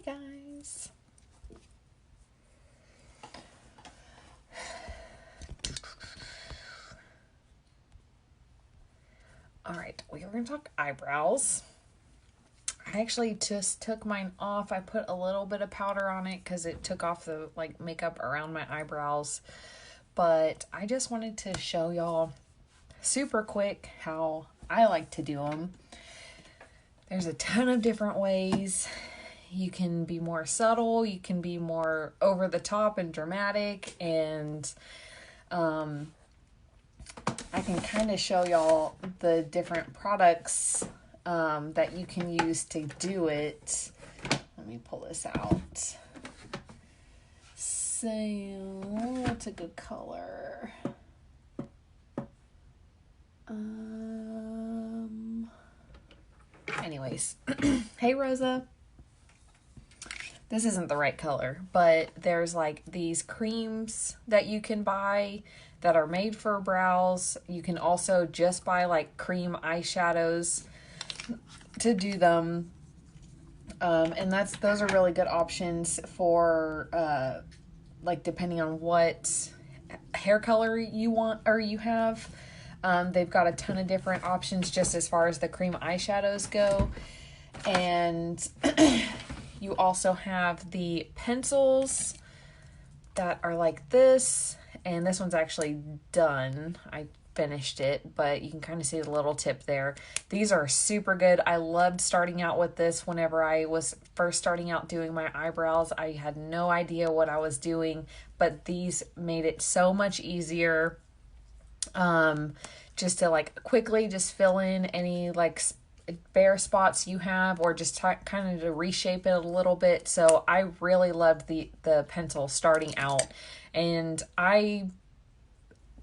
guys. All right, we are going to talk eyebrows. I actually just took mine off. I put a little bit of powder on it because it took off the makeup around my eyebrows. But I just wanted to show y'all super quick how I like to do them. There's a ton of different ways. You can be more subtle. You can be more over the top and dramatic. And I can kind of show y'all the different products that you can use to do it. Let me pull this out. So, what's a good color? Anyways, hey Rosa. This isn't the right color, but there's like these creams that you can buy that are made for brows. You can also just buy like cream eyeshadows to do them. And those are really good options for like depending on what hair color you want or you have. They've got a ton of different options just as far as the cream eyeshadows go. And you also have the pencils that are like this. And this one's actually done. I finished it, but you can kind of see the little tip there. These are super good. I loved starting out with this whenever I was first starting out doing my eyebrows. I had no idea what I was doing, but these made it so much easier. Just to like quickly just fill in any like bare spots you have, or just kind of to reshape it a little bit. So I really loved the pencil starting out, and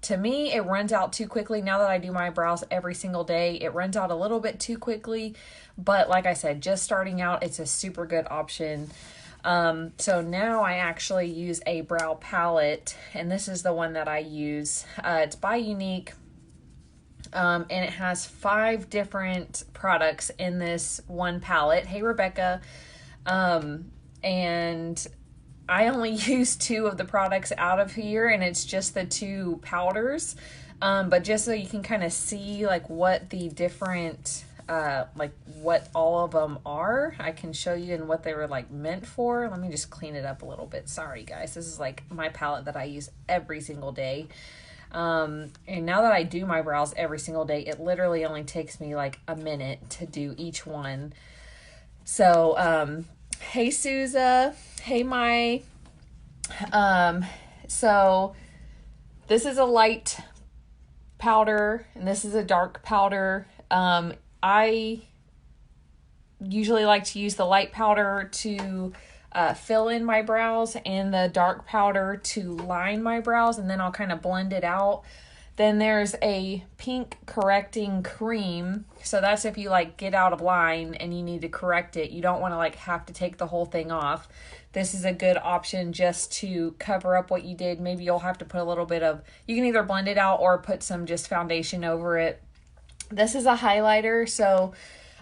to me, it runs out too quickly. Now that I do my brows every single day, it runs out a little bit too quickly. But like I said, just starting out, it's a super good option. So now I actually use a brow palette, and this is the one that I use. It's by Younique, and it has 5 different products in this one palette. Hey, Rebecca. And I only use 2 of the products out of here, and it's just the 2 powders. But just so you can kind of see like what the different, like what all of them are, I can show you and what they were like meant for. Let me just clean it up a little bit. Sorry guys, this is like my palette that I use every single day. And now that I do my brows every single day, it literally only takes me like a minute to do each one. So, hey Souza, hey Mai. So this is a light powder and this is a dark powder. I usually like to use the light powder to fill in my brows and the dark powder to line my brows, and then I'll kind of blend it out. Then there's a pink correcting cream. So that's if you like get out of line and you need to correct it. You don't want to like have to take the whole thing off. This is a good option just to cover up what you did. Maybe you'll have to put a little bit of, you can either blend it out or put some just foundation over it. This is a highlighter. So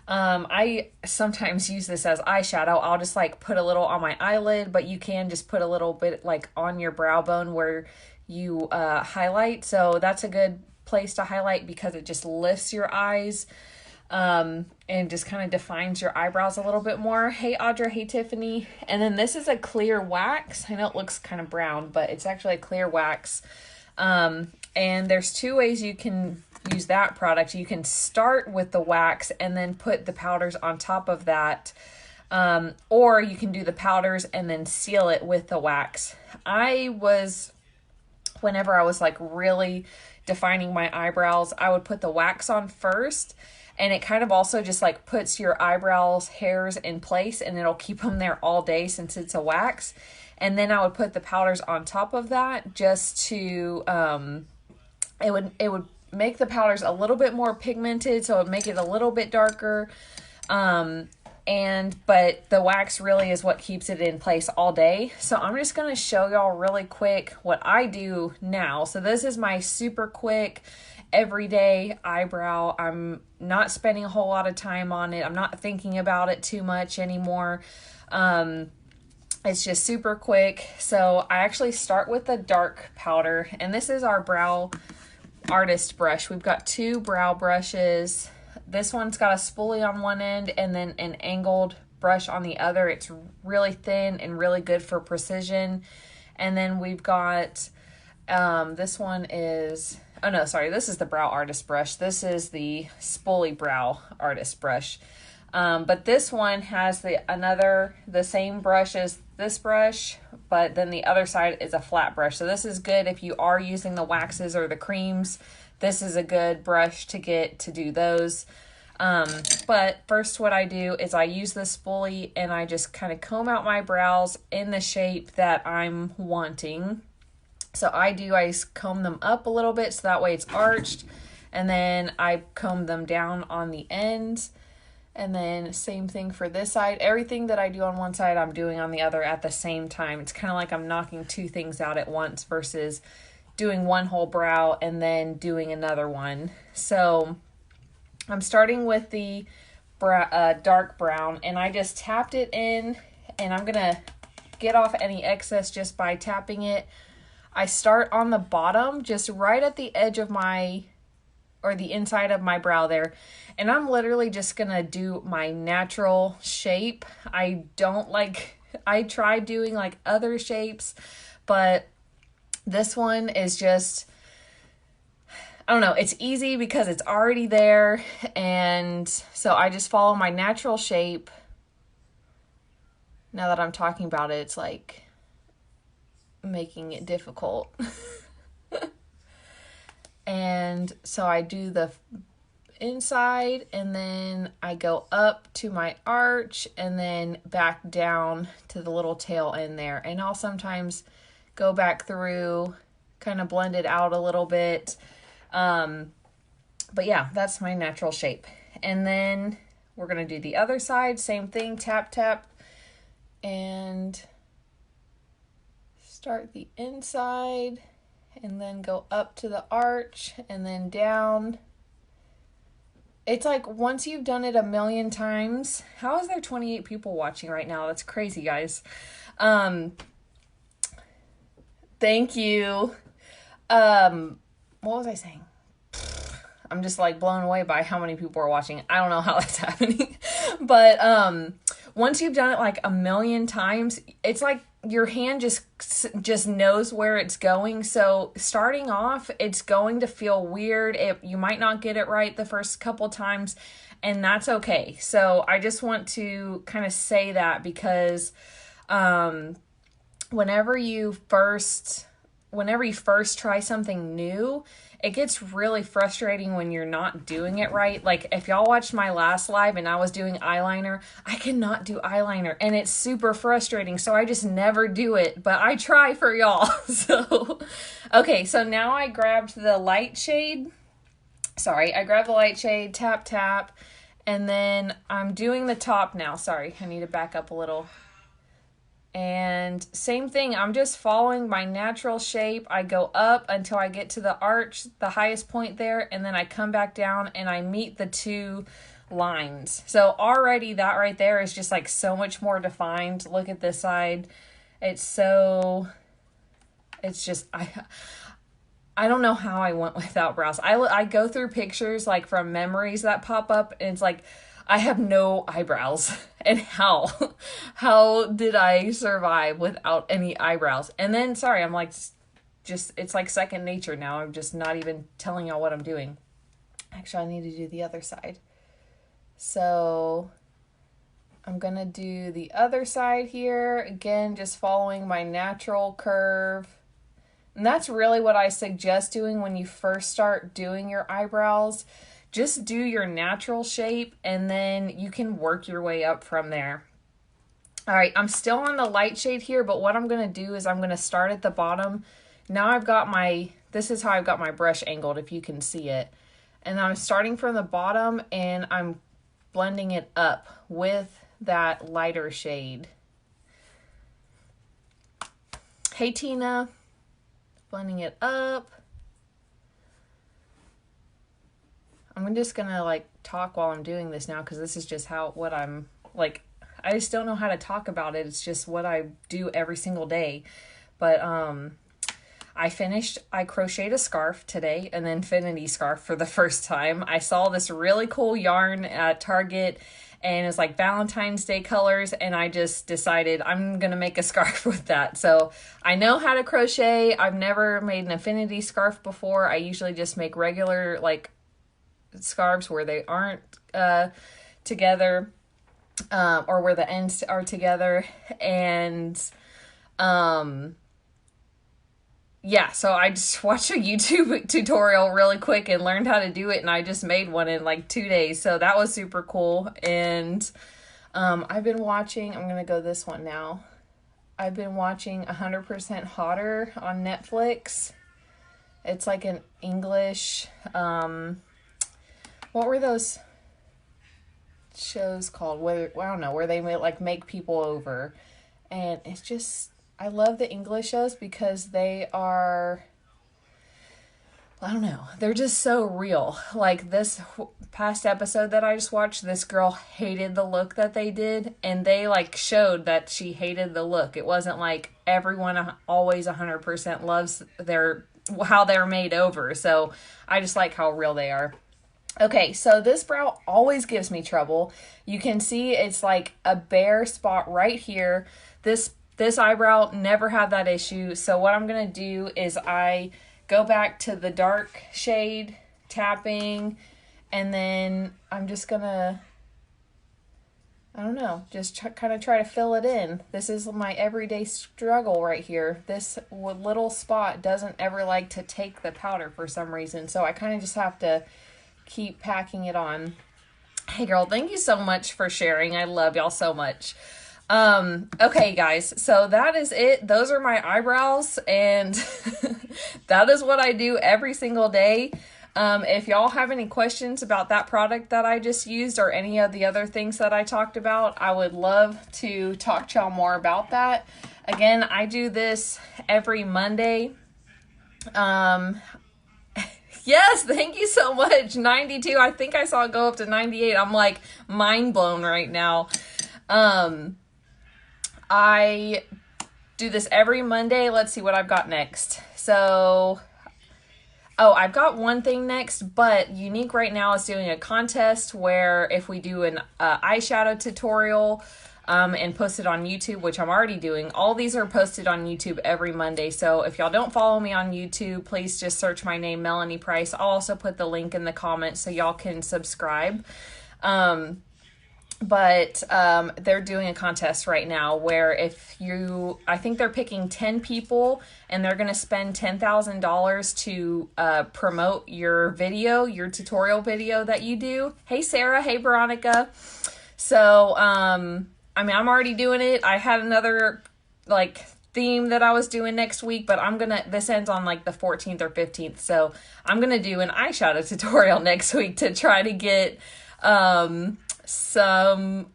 I sometimes use this as eyeshadow. I'll just like put a little on my eyelid, but you can just put a little bit like on your brow bone where you highlight. So that's a good place to highlight because it just lifts your eyes and just kind of defines your eyebrows a little bit more. Hey Audra, hey Tiffany. And then this is a clear wax. I know it looks kind of brown, but it's actually a clear wax. And there's 2 ways you can use that product. You can start with the wax and then put the powders on top of that. Or you can do the powders and then seal it with the wax. Whenever I was like really defining my eyebrows, I would put the wax on first, and it kind of also just like puts your eyebrows hairs in place, and it'll keep them there all day since it's a wax. And then I would put the powders on top of that just to, it would make the powders a little bit more pigmented, so it would make it a little bit darker. But the wax really is what keeps it in place all day. So I'm just going to show y'all really quick what I do now. So this is my super quick everyday eyebrow. I'm not spending a whole lot of time on it. I'm not thinking about it too much anymore. It's just super quick. So I actually start with the dark powder, and this is our brow artist brush. We've got two brow brushes. This one's got a spoolie on one end and then an angled brush on the other. It's really thin and really good for precision. And then we've got this one is, oh no, sorry, this is the brow artist brush. This is the spoolie brow artist brush. But this one has the same brush as this brush, but then the other side is a flat brush. So this is good if you are using the waxes or the creams. This is a good brush to get to do those. But first what I do is I use the spoolie and I just kind of comb out my brows in the shape that I'm wanting. So I comb them up a little bit so that way it's arched, and then I comb them down on the ends. And then same thing for this side. Everything that I do on one side, I'm doing on the other at the same time. It's kind of like I'm knocking two things out at once versus doing one whole brow and then doing another one. So I'm starting with the dark brown, and I just tapped it in, and I'm going to get off any excess just by tapping it. I start on the bottom, just right at the edge of the inside of my brow there. And I'm literally just going to do my natural shape. I tried doing like other shapes, but this one is just, I don't know, it's easy because it's already there. And so I just follow my natural shape. Now that I'm talking about it, it's like making it difficult. And so I do the inside, and then I go up to my arch and then back down to the little tail end there. And I'll sometimes go back through, kind of blend it out a little bit. But yeah, that's my natural shape. And then we're going to do the other side, same thing, tap, tap, and start the inside. And then go up to the arch and then down. It's like once you've done it a million times, how is there 28 people watching right now? That's crazy, guys. Thank you. What was I saying? I'm just like blown away by how many people are watching. I don't know how that's happening. But once you've done it like a million times, it's like your hand just knows where it's going. So starting off, it's going to feel weird. You might not get it right the first couple times, and that's okay. So I just want to kind of say that because whenever you first try something new, it gets really frustrating when you're not doing it right. Like if y'all watched my last live and I was doing eyeliner, I cannot do eyeliner and it's super frustrating. So I just never do it, but I try for y'all. So, okay. So now I grabbed the light shade. I grabbed the light shade, tap, tap, and then I'm doing the top now. Sorry, I need to back up a little. And same thing, I'm just following my natural shape. I go up until I get to the arch, the highest point there, and then I come back down and I meet the two lines. So already that right there is just like so much more defined. Look at this side. It's just, I don't know how I went without brows. I go through pictures like from memories that pop up, and it's like, I have no eyebrows, and how did I survive without any eyebrows? And then, sorry, I'm like, it's like second nature now. I'm just not even telling y'all what I'm doing. Actually, I need to do the other side. So I'm going to do the other side here. Again, just following my natural curve. And that's really what I suggest doing when you first start doing your eyebrows. Just do your natural shape, and then you can work your way up from there. All right, I'm still on the light shade here, but what I'm going to do is I'm going to start at the bottom. Now this is how I've got my brush angled, if you can see it. And I'm starting from the bottom, and I'm blending it up with that lighter shade. Hey, Tina. Blending it up. I'm just gonna like talk while I'm doing this now, because this is just what I'm like. I just don't know how to talk about it. It's just what I do every single day. But I crocheted a scarf today, an infinity scarf for the first time. I saw this really cool yarn at Target, and it's like Valentine's Day colors, and I just decided I'm gonna make a scarf with that. So I know how to crochet. I've never made an infinity scarf before. I usually just make regular like scarves where they aren't together, or where the ends are together. And yeah, so I just watched a YouTube tutorial really quick and learned how to do it, and I just made one in like 2 days. So that was super cool. And I've been watching, I'm going to go this one now. I've been watching 100% Hotter on Netflix. It's like an English, what were those shows called? Where, I don't know, where they make people over. And it's just, I love the English shows because they are, I don't know, they're just so real. Like this past episode that I just watched, this girl hated the look that they did, and they like showed that she hated the look. It wasn't like everyone always 100% loves how they're made over. So I just like how real they are. Okay, so this brow always gives me trouble. You can see it's like a bare spot right here. This eyebrow never had that issue. So what I'm going to do is I go back to the dark shade, tapping, and then I'm just going to, I don't know, just kind of try to fill it in. This is my everyday struggle right here. This little spot doesn't ever like to take the powder for some reason. So I kind of just have to keep packing it on. Hey girl, thank you so much for sharing. I love y'all so much. Okay guys, so that is it. Those are my eyebrows, and that is what I do every single day. If y'all have any questions about that product that I just used or any of the other things that I talked about, I would love to talk to y'all more about that. Again, I do this every Monday. Yes, thank you so much. 92. I think I saw it go up to 98. I'm like mind blown right now. I do this every Monday. Let's see what I've got next. So, I've got one thing next, but Younique right now is doing a contest where if we do an eyeshadow tutorial and post it on YouTube, which I'm already doing, all these are posted on YouTube every Monday. So if y'all don't follow me on YouTube, please just search my name, Melanie Price. I'll also put the link in the comments so y'all can subscribe. But they're doing a contest right now where I think they're picking 10 people, and they're going to spend $10,000 to promote your video, your tutorial video that you do. Hey, Sarah. Hey, Veronica. So, I mean, I'm already doing it. I had another theme that I was doing next week, but this ends on like the 14th or 15th. So I'm going to do an eyeshadow tutorial next week to try to get, some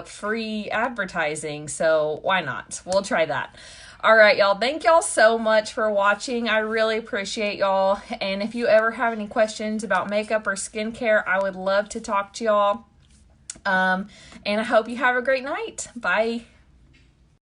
free advertising. So why not? We'll try that. All right, y'all. Thank y'all so much for watching. I really appreciate y'all. And if you ever have any questions about makeup or skincare, I would love to talk to y'all. And I hope you have a great night. Bye.